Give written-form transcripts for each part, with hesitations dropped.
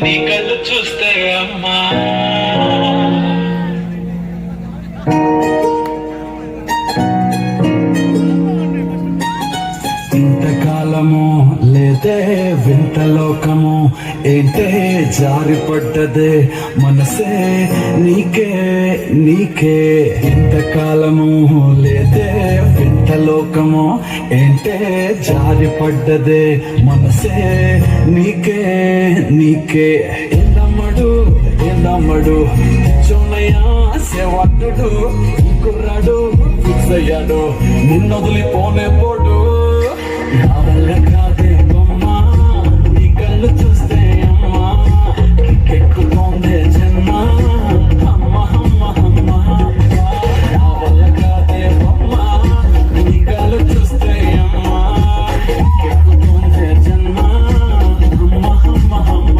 నీ కళ్ళు చూస్తే అమ్మా ఇంతకాలము లేదే వింత లోకము ఏంటే జారిపడ్డదే మనసే నీకే నీకే ఇంతకాలము లేదే వింత లోకము ఏంటే జారిపడ్డదే మనసే నీకే నీకే ఎందమ్మడు ఎందమ్మడు చొన్నయ్యా సేవట్టుడు కుర్రాడు ఫిక్స్ అయ్యాడు నిన్నొదిలిపోనే పోడు నా వల్ల కాదే బొమ్మా నీ కళ్ళు చూస్తే అమ్మా కిక్కెక్కుతోందే జన్మ అమ్మ అమ్మ అమ్మ నా వల్ల కాదే బొమ్మా నీ కళ్ళు చూస్తే అమ్మా కిక్కెక్కుతోందే జన్మ అమ్మ అమ్మ అమ్మ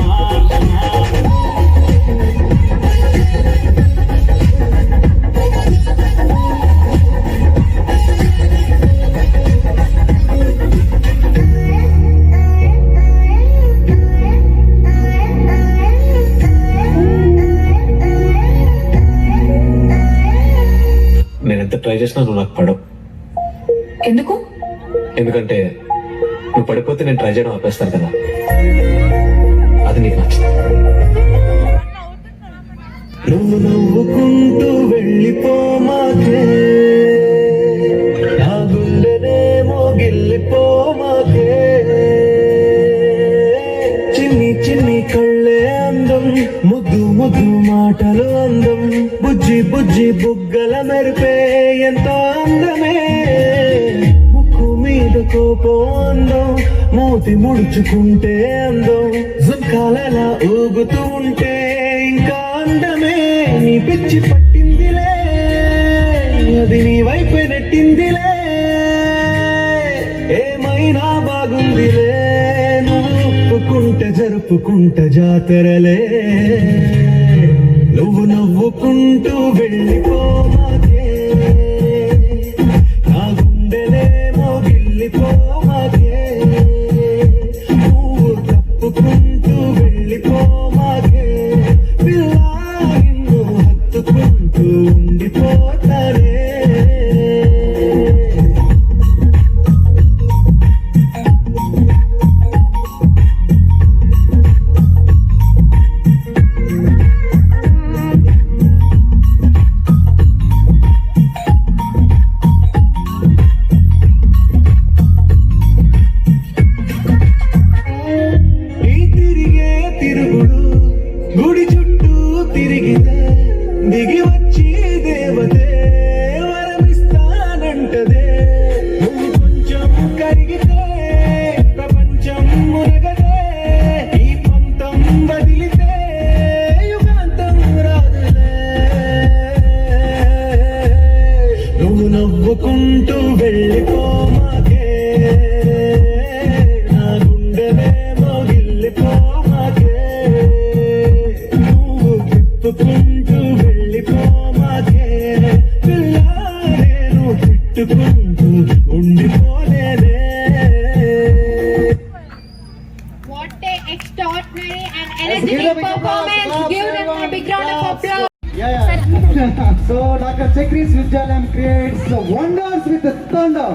నేను ఎంత ట్రై చేసినా నువ్వు నాకు పడవు. ఎందుకు? ఎందుకంటే నువ్వు పడిపోతే నేను ట్రై చేయడం ఆపేస్తాను కదా, అది నీకు నచ్చింది. నువ్వు నవ్వుకుంటూ వెళ్ళిపోమాకే నా గుండెనేమో గిల్లిపోమాకే చిన్ని చిన్ని కళ్ళే అందం ముద్దు ముద్దు మాటలు అందం బుజ్జి బుజ్జి బుగ్గల మెరిపే ఎంతో అందమే ముక్కు మీద కోపం అందం మూతి ముడుచుకుంటే అందం జుంకాలలా ఊగుతూ ఉంటే ఇంకా అందమే నీ పిచ్చి పట్టిందిలే అది నీ వైపే నెట్టిందిలే ఏమైనా బాగుందిలే నువ్వు ఒప్పుకుంటే జరుపుకుంటే జాతరలే నువ్వు నవ్వుకుంటూ వెళ్ళిపోమాకే నా గుండెనేమో గిల్లిపోమాకే నువ్వు తప్పుకుంటూ వెళ్ళిపోమాకే పిల్లా నిన్ను హత్తుకుంటూ ఉండిపోతానే గుడి చుట్టూ తిరిగితే దిగి వచ్చి దేవతే వరమిస్తానంటదే నువ్వు కొంచెం కరిగితే ప్రపంచం మురగదే ఈ పంతం వదిలితే యుగాంతం రాదులే నువ్వు నవ్వుకుంటూ వెళ్ళిపోమాకే నా గుండెనేమో గిల్లిపోమాకే తిప్పుకుంటూ వెళ్ళిపోమాకే పిల్లా నేను తిట్టుకుంటూ ఉండిపోలేదే. What a extraordinary and energetic performance. Give them a big round of applause. So Dr. Chakri's Vidyalayam creates wonders with the thunder.